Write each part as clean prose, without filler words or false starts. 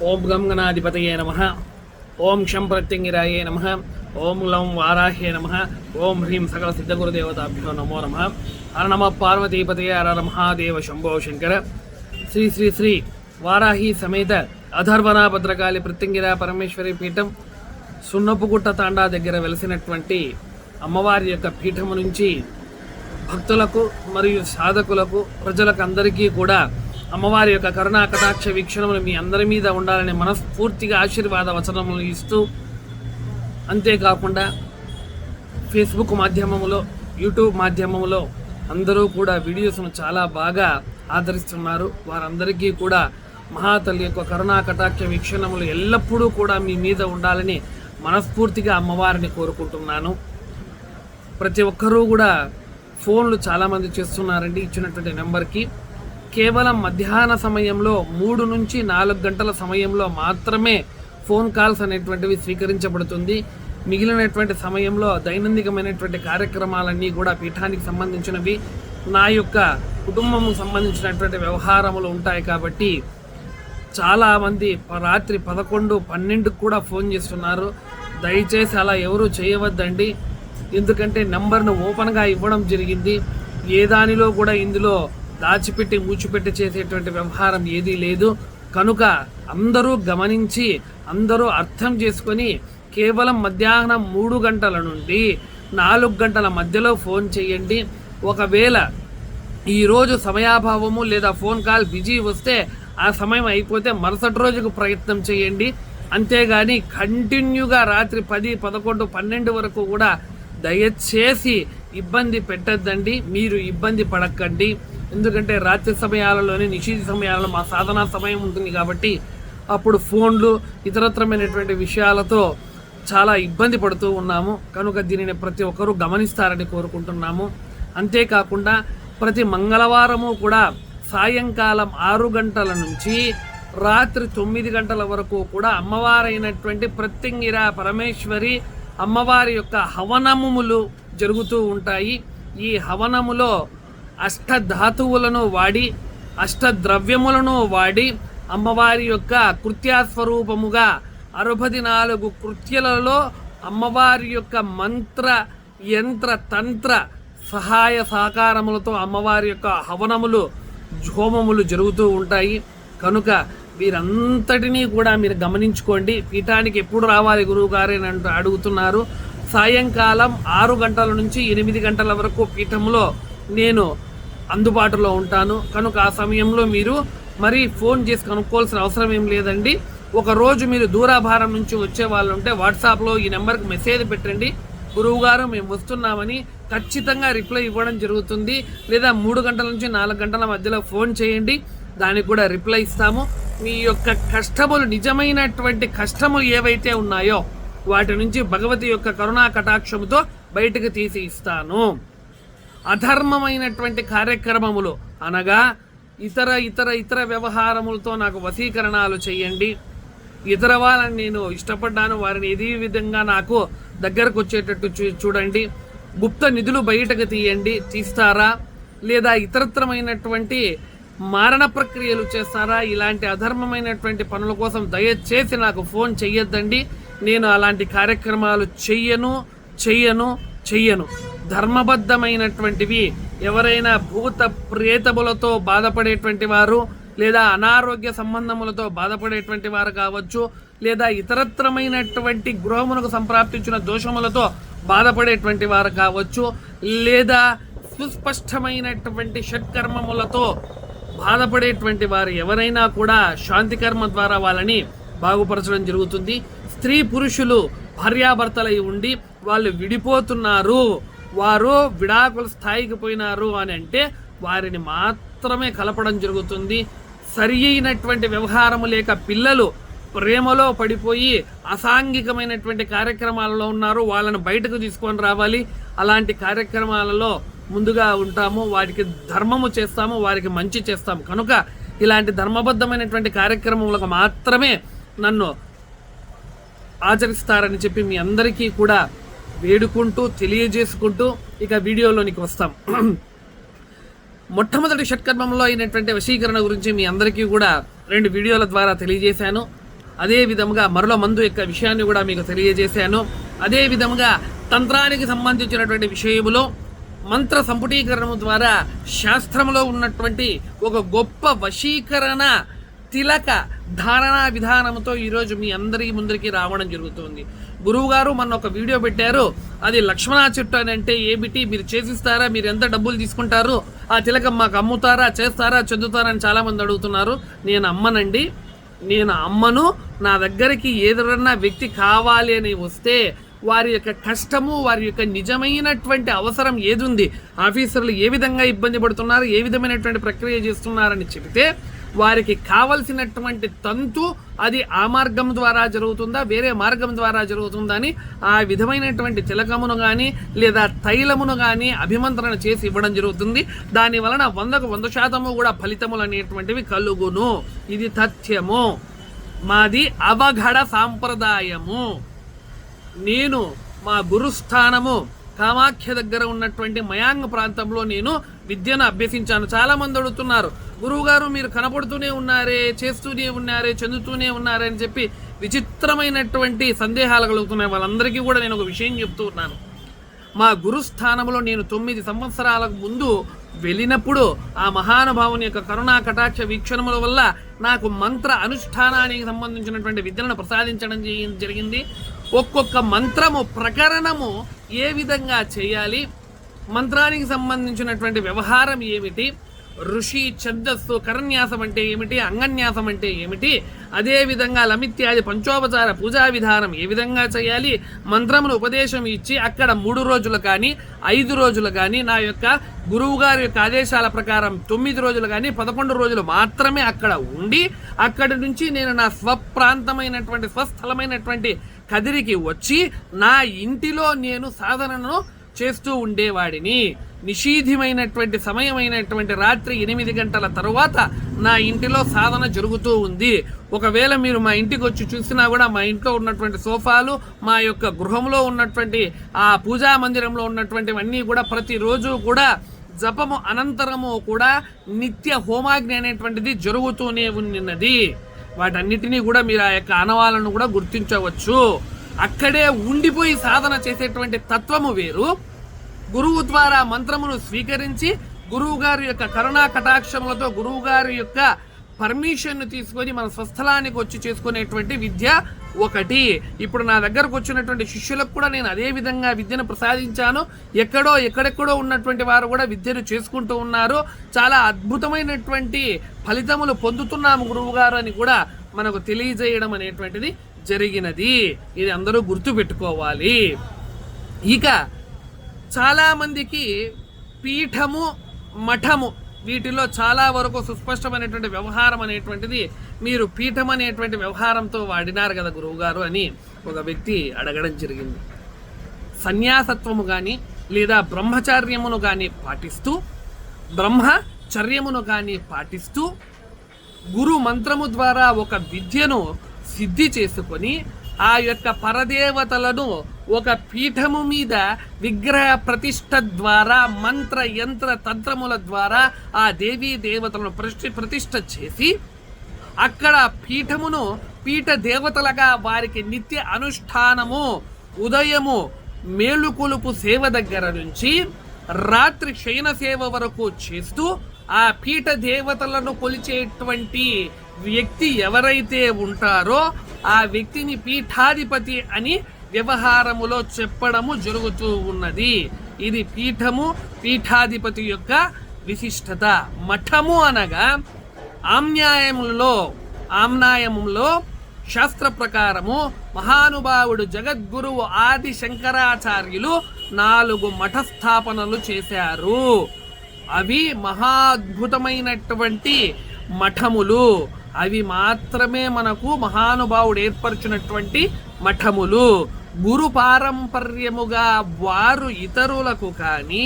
ఓం గం గణాధిపతయే నమః. ఓం శం ప్రత్యంగిరాయే నమః. ఓం లం వారాహ్యే నమః. ఓం హ్రీం సకల సిద్ధగురుదేవతాభ్యో నమో నమః. హర నమ పార్వతీపతయే హర మహాదేవ శంభో శంకర. శ్రీ శ్రీ శ్రీ వారాహి సమేత అధర్వణ భద్రకాళి ప్రత్యంగిర పరమేశ్వరి పీఠం సున్నపుగుట్ట తాండా దగ్గర వెలిసినటువంటి అమ్మవారి యొక్క పీఠము నుంచి భక్తులకు మరియు సాధకులకు ప్రజలకు అందరికీ కూడా అమ్మవారి యొక్క కరుణా కటాక్ష వీక్షణములు మీ అందరి మీద ఉండాలని మనస్ఫూర్తిగా ఆశీర్వాద వచనములు ఇస్తూ, అంతేకాకుండా ఫేస్బుక్ మాధ్యమములో, యూట్యూబ్ మాధ్యమములో అందరూ కూడా వీడియోస్ను చాలా బాగా ఆదరిస్తున్నారు. వారందరికీ కూడా మహాతల్లి యొక్క కరుణా కటాక్ష వీక్షణములు ఎల్లప్పుడూ కూడా మీ మీద ఉండాలని మనస్ఫూర్తిగా అమ్మవారిని కోరుకుంటున్నాను. ప్రతి ఒక్కరూ కూడా ఫోన్లు చాలామంది చేస్తున్నారండి ఇచ్చినటువంటి నెంబర్కి. కేవలం మధ్యాహ్న సమయంలో 3 నుంచి 4 గంటల సమయంలో మాత్రమే ఫోన్ కాల్స్ అనేటువంటివి స్వీకరించబడుతుంది. మిగిలినటువంటి సమయంలో దైనందికమైనటువంటి కార్యక్రమాలన్నీ కూడా పీఠానికి సంబంధించినవి, నా యొక్క కుటుంబము సంబంధించినటువంటి వ్యవహారములు ఉంటాయి. కాబట్టి చాలామంది రాత్రి 11, 12 కూడా ఫోన్ చేస్తున్నారు. దయచేసి అలా ఎవరు చేయవద్దండి. ఎందుకంటే నెంబర్ను ఓపెన్గా ఇవ్వడం జరిగింది. ఏ దానిలో కూడా ఇందులో దాచిపెట్టి మూచిపెట్టి చేసేటువంటి వ్యవహారం ఏదీ లేదు. కనుక అందరూ గమనించి, అందరూ అర్థం చేసుకొని కేవలం మధ్యాహ్నం 3 గంటల నుండి 4 గంటల మధ్యలో ఫోన్ చేయండి. ఒకవేళ ఈరోజు సమయాభావము లేదా ఫోన్ కాల్ బిజీ వస్తే ఆ సమయం అయిపోతే మరుసటి రోజుకు ప్రయత్నం చేయండి. అంతేగాని కంటిన్యూగా రాత్రి 10, 11, 12 వరకు కూడా దయచేసి ఇబ్బంది పెట్టద్దండి. మీరు ఇబ్బంది పడకండి. ఎందుకంటే రాత్రి సమయాలలోనే, నిషేధ సమయాలలో మా సాధనా సమయం ఉంటుంది కాబట్టి అప్పుడు ఫోన్లు ఇతరత్రమైనటువంటి విషయాలతో చాలా ఇబ్బంది పడుతూ ఉన్నాము. కనుక దీనిని ప్రతి ఒక్కరూ గమనిస్తారని కోరుకుంటున్నాము. అంతేకాకుండా ప్రతి మంగళవారము కూడా సాయంకాలం 6 గంటల నుంచి రాత్రి 9 గంటల వరకు కూడా అమ్మవారైనటువంటి ప్రత్యంగిర పరమేశ్వరి అమ్మవారి యొక్క హవనములు జరుగుతూ ఉంటాయి. ఈ హవనములో అష్టధాతువులను వాడి, అష్టద్రవ్యములను వాడి అమ్మవారి యొక్క కృత్యాస్వరూపముగా 64 కృత్యలలో అమ్మవారి యొక్క మంత్ర, యంత్ర, తంత్ర సహాయ సహకారములతో అమ్మవారి యొక్క హవనములు, హోమములు జరుగుతూ ఉంటాయి. కనుక వీరంతటినీ కూడా మీరు గమనించుకోండి. పీఠానికి ఎప్పుడు రావాలి గురువు గారు అని అడుగుతున్నారు. సాయంకాలం 6 గంటల నుంచి 8 గంటల వరకు పీఠంలో నేను అందుబాటులో ఉంటాను. కనుక ఆ సమయంలో మీరు మరి ఫోన్ చేసి కనుక్కోవాల్సిన అవసరం ఏం లేదండి. ఒకరోజు మీరు దూరాభారం నుంచి వచ్చే వాళ్ళు ఉంటే వాట్సాప్లో ఈ నెంబర్కి మెసేజ్ పెట్టండి, గురువుగారు మేము వస్తున్నామని. ఖచ్చితంగా రిప్లై ఇవ్వడం జరుగుతుంది. లేదా 3 గంటల నుంచి 4 గంటల మధ్యలో ఫోన్ చేయండి, దానికి కూడా రిప్లై ఇస్తాము. మీ యొక్క కష్టములు, నిజమైనటువంటి కష్టములు ఏవైతే ఉన్నాయో వాటి నుంచి భగవతి యొక్క కరుణా కటాక్షముతో బయటకు తీసి ఇస్తాను. అధర్మమైనటువంటి కార్యక్రమములు అనగా ఇతర ఇతర ఇతర వ్యవహారములతో నాకు వశీకరణాలు చేయండి. ఇతర వాళ్ళని నేను ఇష్టపడ్డాను, వారిని ఏదే విధంగా నాకు దగ్గరకు వచ్చేటట్టు చూడండి. గుప్త నిధులు బయటకు తీస్తారా? లేదా ఇతరత్రమైనటువంటి మారణ ప్రక్రియలు చేస్తారా? ఇలాంటి అధర్మమైనటువంటి పనుల కోసం దయచేసి నాకు ఫోన్ చెయ్యొద్దండి. నేను అలాంటి కార్యక్రమాలు చెయ్యను. ధర్మబద్ధమైనటువంటివి ఎవరైనా భూత ప్రేతములతో బాధపడేటువంటి వారు, లేదా అనారోగ్య సంబంధములతో బాధపడేటువంటి వారు కావచ్చు, లేదా ఇతరత్రమైనటువంటి గృహమునకు సంప్రాప్తించిన దోషములతో బాధపడేటువంటి వారు కావచ్చు, లేదా సుస్పష్టమైనటువంటి షట్కర్మములతో బాధపడేటువంటి వారు ఎవరైనా కూడా శాంతి కర్మ ద్వారా వాళ్ళని బాగుపరచడం జరుగుతుంది. స్త్రీ పురుషులు భార్యాభర్తలై ఉండి వాళ్ళు విడిపోతున్నారు, వారు విడాకుల స్థాయికి పోయినారు అని అంటే వారిని మాత్రమే కలపడం జరుగుతుంది. సరి అయినటువంటి వ్యవహారము లేక పిల్లలు ప్రేమలో పడిపోయి అసాంఘికమైనటువంటి కార్యక్రమాలలో ఉన్నారు, వాళ్ళని బయటకు తీసుకొని రావాలి. అలాంటి కార్యక్రమాలలో ముందుగా ఉంటాము, వారికి ధర్మము చేస్తాము, వారికి మంచి చేస్తాము. కనుక ఇలాంటి ధర్మబద్ధమైనటువంటి కార్యక్రమములకు మాత్రమే నన్ను ఆచరిస్తారని చెప్పి మీ అందరికీ కూడా వేడుకుంటూ తెలియజేసుకుంటూ ఇక వీడియోలోనికి వస్తాం. మొట్టమొదటి షట్కర్మంలో అయినటువంటి వశీకరణ గురించి మీ అందరికీ కూడా 2 వీడియోల ద్వారా తెలియజేశాను. అదే విధముగా మరుల మందు యొక్క విషయాన్ని కూడా మీకు తెలియజేశాను. అదే విధముగా తంత్రానికి సంబంధించినటువంటి విషయములో మంత్ర సంపుటీకరణము ద్వారా శాస్త్రంలో ఉన్నటువంటి ఒక గొప్ప వశీకరణ తిలక ధారణా విధానంతో ఈరోజు మీ అందరి ముందరికి రావడం జరుగుతుంది. గురువుగారు మొన్న ఒక వీడియో పెట్టారు, అది లక్ష్మణ చెట్టు అని అంటే ఏమిటి, మీరు చేసిస్తారా, మీరు ఎంత డబ్బులు తీసుకుంటారు, ఆ తిలకం మాకు అమ్ముతారా, చేస్తారా, చెందుతారా అని చాలామంది అడుగుతున్నారు. నేను అమ్మనండి, నేను అమ్మను. నా దగ్గరికి ఏదైనా వ్యక్తి కావాలి అని వస్తే వారి యొక్క కష్టము, వారి యొక్క నిజమైనటువంటి అవసరం ఏదుంది, ఆఫీసర్లు ఏ విధంగా ఇబ్బంది పడుతున్నారు, ఏ విధమైనటువంటి ప్రక్రియ చేస్తున్నారని చెబితే వారికి కావలసినటువంటి తంతు అది ఆ మార్గం ద్వారా జరుగుతుందా, వేరే మార్గం ద్వారా జరుగుతుందా అని ఆ విధమైనటువంటి తిలకమును కానీ లేదా తైలమును కానీ అభిమంత్రణ చేసి ఇవ్వడం జరుగుతుంది. దాని వలన 100% కూడా ఫలితములు అనేటువంటివి కలుగును. ఇది తథ్యము. మాది అవఘడ సాంప్రదాయము. నేను మా గురుస్థానము కామాఖ్య దగ్గర ఉన్నటువంటి మయాంగ్ ప్రాంతంలో నేను విద్యను అభ్యసించాను. చాలామంది అడుగుతున్నారు, గురువుగారు మీరు కనపడుతూనే ఉన్నారే, చేస్తూనే ఉన్నారే, చెందుతూనే ఉన్నారే అని చెప్పి విచిత్రమైనటువంటి సందేహాలు కలుగుతున్నాయి. వాళ్ళందరికీ కూడా నేను ఒక విషయం చెప్తూ ఉన్నాను. మా గురుస్థానంలో నేను 9 సంవత్సరాలకు ముందు వెళ్ళినప్పుడు ఆ మహానుభావుని యొక్క కరుణా కటాక్ష వీక్షణముల వల్ల నాకు మంత్ర అనుష్ఠానానికి సంబంధించినటువంటి విద్యలను ప్రసాదించడం జరిగింది. ఒక్కొక్క మంత్రము ప్రకరణము ఏ విధంగా చేయాలి, మంత్రానికి సంబంధించినటువంటి వ్యవహారం ఏమిటి, ఋషి ఛందస్సు కరన్యాసం అంటే ఏమిటి, అంగన్యాసం అంటే ఏమిటి, అదేవిధంగా లమిత్యాది పంచోపచార పూజా విధానం ఏ విధంగా చేయాలి, మంత్రమును ఉపదేశం ఇచ్చి అక్కడ 3 రోజులు కానీ 5 రోజులు కానీ నా యొక్క గురువు గారి యొక్క ఆదేశాల ప్రకారం 9 రోజులు కానీ 11 రోజులు మాత్రమే అక్కడ ఉండి అక్కడి నుంచి నేను నా స్వప్రాంతమైనటువంటి స్వస్థలమైనటువంటి కదిరికి వచ్చి నా ఇంటిలో నేను సాధనను చేస్తూ ఉండేవాడిని. నిషీధమైనటువంటి సమయమైనటువంటి రాత్రి 8 గంటల తరువాత నా ఇంటిలో సాధన జరుగుతూ ఉంది. ఒకవేళ మీరు మా ఇంటికి వచ్చి చూసినా కూడా మా ఇంట్లో ఉన్నటువంటి సోఫాలు, మా యొక్క గృహంలో ఉన్నటువంటి ఆ పూజా మందిరంలో ఉన్నటువంటివన్నీ కూడా ప్రతిరోజు కూడా జపము అనంతరము కూడా నిత్య హోమాగ్ని అనేటువంటిది జరుగుతూనే ఉన్నది. వాటన్నిటినీ కూడా మీరు ఆ యొక్క ఆనవాలను కూడా గుర్తించవచ్చు. అక్కడే ఉండిపోయి సాధన చేసేటువంటి తత్వము వేరు. గురువు ద్వారా మంత్రమును స్వీకరించి గురువు గారి యొక్క కరుణా కటాక్షములతో గురువు గారి యొక్క పర్మిషన్ తీసుకొని మన స్వస్థలానికి వచ్చి చేసుకునేటువంటి విద్య ఒకటి. ఇప్పుడు నా దగ్గరకు వచ్చినటువంటి శిష్యులకు కూడా నేను అదే విధంగా విద్యను ప్రసాదించాను. ఎక్కడెక్కడో ఉన్నటువంటి వారు కూడా విద్యను చేసుకుంటూ ఉన్నారు. చాలా అద్భుతమైనటువంటి ఫలితములు పొందుతున్నాము గురువు గారు అని కూడా మనకు తెలియజేయడం అనేటువంటిది జరిగినది. ఇది అందరూ గుర్తుపెట్టుకోవాలి. ఇక చాలామందికి పీఠము, మఠము వీటిలో చాలా వరకు సుస్పష్టమైనటువంటి వ్యవహారం అనేటువంటిది మీరు పీఠం అనేటువంటి వ్యవహారంతో వాడినారు కదా గురువుగారు అని ఒక వ్యక్తి అడగడం జరిగింది. సన్యాసత్వము కానీ లేదా బ్రహ్మచర్యమును కానీ పాటిస్తూ గురు మంత్రము ద్వారా ఒక విద్యను సిద్ధి చేసుకొని ఆ యొక్క పరదేవతలను ఒక పీఠము మీద విగ్రహ ప్రతిష్ఠ ద్వారా మంత్ర యంత్ర తంత్రముల ద్వారా ఆ దేవీ దేవతలను ప్రతిష్ఠ చేసి అక్కడ పీఠమును పీఠ దేవతలుగా వారికి నిత్య అనుష్ఠానము, ఉదయము మేలుకొలుపు సేవ దగ్గర నుంచి రాత్రి శయన సేవ వరకు చేస్తూ ఆ పీఠ దేవతలను కొలిచేటువంటి వ్యక్తి ఎవరైతే ఉంటారో ఆ వ్యక్తిని పీఠాధిపతి అని వ్యవహారములో చెప్పడము జరుగుతూ ఉన్నది. ఇది పీఠము, పీఠాధిపతి యొక్క విశిష్టత. మఠము అనగా ఆమ్నాయములో శాస్త్ర ప్రకారము మహానుభావుడు జగద్గురువు ఆది శంకరాచార్యులు 4 మఠస్థాపనలు చేశారు. అవి మహాద్భుతమైనటువంటి మఠములు. అవి మాత్రమే మనకు మహానుభావుడు ఏర్పరిచినటువంటి మఠములు. గురు పారంపర్యముగా వారు ఇతరులకు కానీ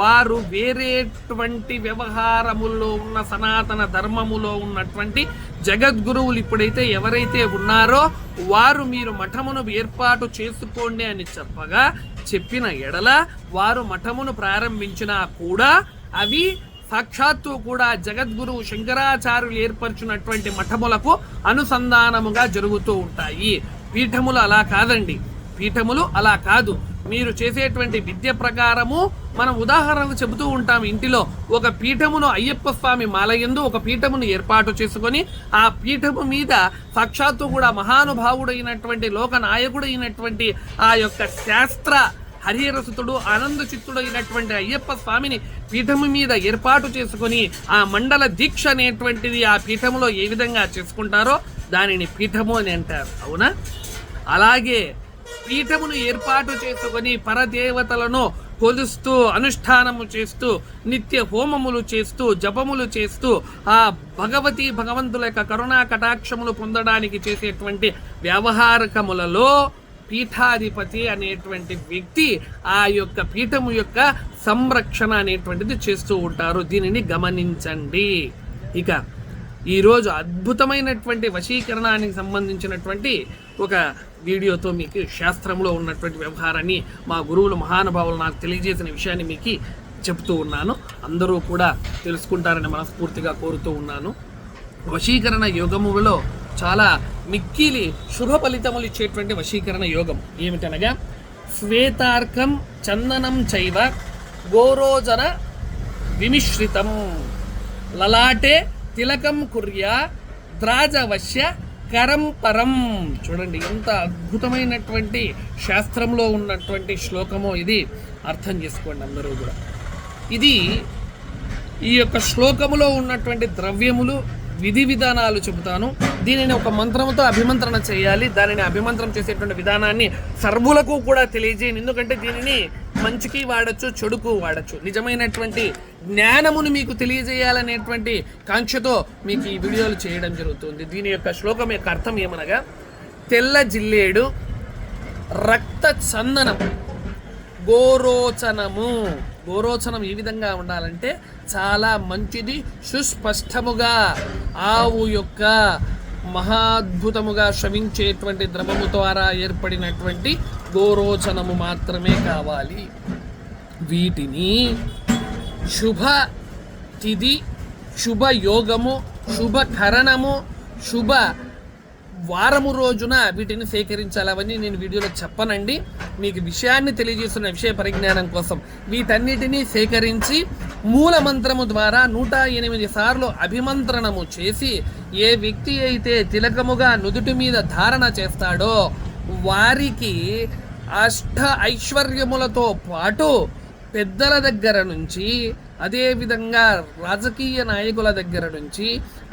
వారు వేరేటువంటి వ్యవహారముల్లో ఉన్న సనాతన ధర్మములో ఉన్నటువంటి జగద్గురువులు ఇప్పుడైతే ఎవరైతే ఉన్నారో వారు మీరు మఠమును ఏర్పాటు చేసుకోండి అని చెప్పిన ఎడల వారు మఠమును ప్రారంభించినా కూడా అవి సాక్షాత్తు కూడా జగద్గురువు శంకరాచార్యులు ఏర్పరచున్నటువంటి మఠములకు అనుసంధానముగా జరుగుతూ ఉంటాయి. పీఠములు అలా కాదండి, పీఠములు అలా కాదు. మీరు చేసేటువంటి విద్య ప్రకారము మనం ఉదాహరణకు చెబుతూ ఉంటాం. ఇంటిలో ఒక పీఠమును అయ్యప్ప స్వామి మాలయందు ఒక పీఠమును ఏర్పాటు చేసుకొని ఆ పీఠము మీద సాక్షాత్తు కూడా మహానుభావుడైనటువంటి లోకనాయకుడైనటువంటి ఆ యొక్క శాస్త్ర హరిరసుతుడు ఆనంద చిత్తుడు అయినటువంటి అయ్యప్ప స్వామిని పీఠము మీద ఏర్పాటు చేసుకొని ఆ మండల దీక్ష అనేటువంటిది ఆ పీఠములో ఏ విధంగా చేసుకుంటారో దానిని పీఠము అని అంటారు. అవునా? అలాగే పీఠమును ఏర్పాటు చేసుకొని పరదేవతలను కొలుస్తూ అనుష్ఠానము చేస్తూ నిత్య హోమములు చేస్తూ జపములు చేస్తూ ఆ భగవంతుల యొక్క కరుణా కటాక్షములు పొందడానికి చేసేటువంటి వ్యవహారకములలో పీఠాధిపతి అనేటువంటి వ్యక్తి ఆ యొక్క పీఠము యొక్క సంరక్షణ అనేటువంటిది చేస్తూ ఉంటారు. దీనిని గమనించండి. ఇక ఈరోజు అద్భుతమైనటువంటి వశీకరణానికి సంబంధించినటువంటి ఒక వీడియోతో మీకు శాస్త్రంలో ఉన్నటువంటి వ్యవహారాన్ని మా గురువులు మహానుభావులు నాకు తెలియజేసిన విషయాన్ని మీకు చెప్తూ ఉన్నాను. అందరూ కూడా తెలుసుకుంటారని మనస్ఫూర్తిగా కోరుతూ ఉన్నాను. వశీకరణ యోగములలో చాలా మిక్కిలి శుభ ఫలితములు ఇచ్చేటువంటి వశీకరణ యోగం ఏమిటనగా శ్వేతార్కం చందనం చైవ గోరోజన విమిశ్రితం లలాటే తిలకం కుర్యా ద్రాజవశ్య కరం పరం. చూడండి ఎంత అద్భుతమైనటువంటి శాస్త్రంలో ఉన్నటువంటి శ్లోకమో ఇది. అర్థం చేసుకోండి అందరూ కూడా. ఇది ఈ యొక్క శ్లోకములో ఉన్నటువంటి ద్రవ్యములు విధి విధానాలు చెబుతాను. దీనిని ఒక మంత్రముతో అభిమంత్రణ చేయాలి. దానిని అభిమంత్రం చేసేటువంటి విధానాన్ని సర్వులకు కూడా తెలియజేయను. ఎందుకంటే దీనిని మంచికి వాడచ్చు, చెడుకు వాడచ్చు. నిజమైనటువంటి జ్ఞానమును మీకు తెలియజేయాలనేటువంటి కాంక్షతో మీకు ఈ వీడియోలు చేయడం జరుగుతుంది. దీని యొక్క శ్లోకం యొక్క అర్థం ఏమనగా తెల్ల జిల్లేడు, రక్త చందనం, గోరోచనము. గోరోచనం ఏ విధంగా ఉండాలంటే చాలా మంచిది, సుస్పష్టముగా ఆవు యొక్క మహాద్భుతముగా శ్రవించేటువంటి ద్రవము ద్వారా ఏర్పడినటువంటి గోరోచనము మాత్రమే కావాలి. వీటిని శుభ తిథి, శుభ యోగము, శుభకరణము, శుభ వారము రోజున వీటిని సేకరించాలని నేను వీడియోలో చెప్పనండి. మీకు విషయాన్ని తెలియజేస్తున్న విషయ పరిజ్ఞానం కోసం వీటన్నిటినీ సేకరించి మూల మంత్రము ద్వారా 108 సార్లు అభిమంత్రణము చేసి ఏ వ్యక్తి అయితే తిలకముగా నుదుటి మీద ధారణ చేస్తాడో వారికి అష్ట ఐశ్వర్యములతో పాటు పెద్దల దగ్గర నుంచి, అదేవిధంగా రాజకీయ నాయకుల దగ్గర నుంచి,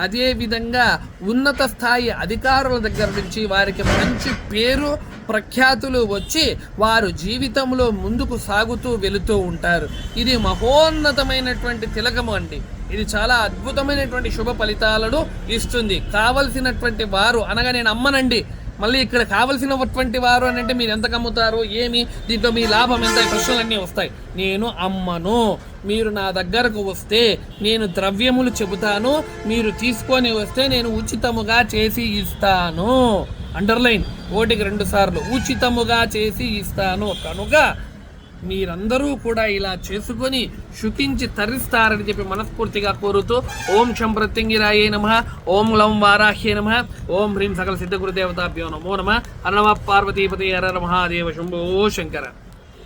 అదేవిధంగా ఉన్నత స్థాయి అధికారుల దగ్గర నుంచి వారికి మంచి పేరు ప్రఖ్యాతులు వచ్చి వారు జీవితంలో ముందుకు సాగుతూ వెళుతూ ఉంటారు. ఇది మహోన్నతమైనటువంటి తిలకము అండి. ఇది చాలా అద్భుతమైనటువంటి శుభ ఫలితాలను ఇస్తుంది. కావలసినటువంటి వారు అనగా నేను అమ్మనండి, మళ్ళీ ఇక్కడ కావలసినటువంటి వారు అని అంటే మీరు ఎంతకు అమ్ముతారు, ఏమి దీంట్లో మీ లాభం ఎంత, ప్రశ్నలన్నీ వస్తాయి. నేను అమ్మను. మీరు నా దగ్గరకు వస్తే నేను ద్రవ్యములు చెబుతాను, మీరు తీసుకొని వస్తే నేను ఉచితముగా చేసి ఇస్తాను. అండర్లైన్ 1కి 2 సార్లు ఉచితముగా చేసి ఇస్తాను. కనుక మీరందరూ కూడా ఇలా చేసుకొని శుకించి తరిస్తారని చెప్పి మనస్ఫూర్తిగా కోరుతూ ఓం శం ప్రత్యంగిరాయే నమః, ఓం లం వారాహ్యే నమః, ఓం హ్రీం సకల సిద్ధ గురుదేవతాభ్యో నమో నమః. హర నమః పార్వతీపతే హర మహాదేవ శంభో శంకర.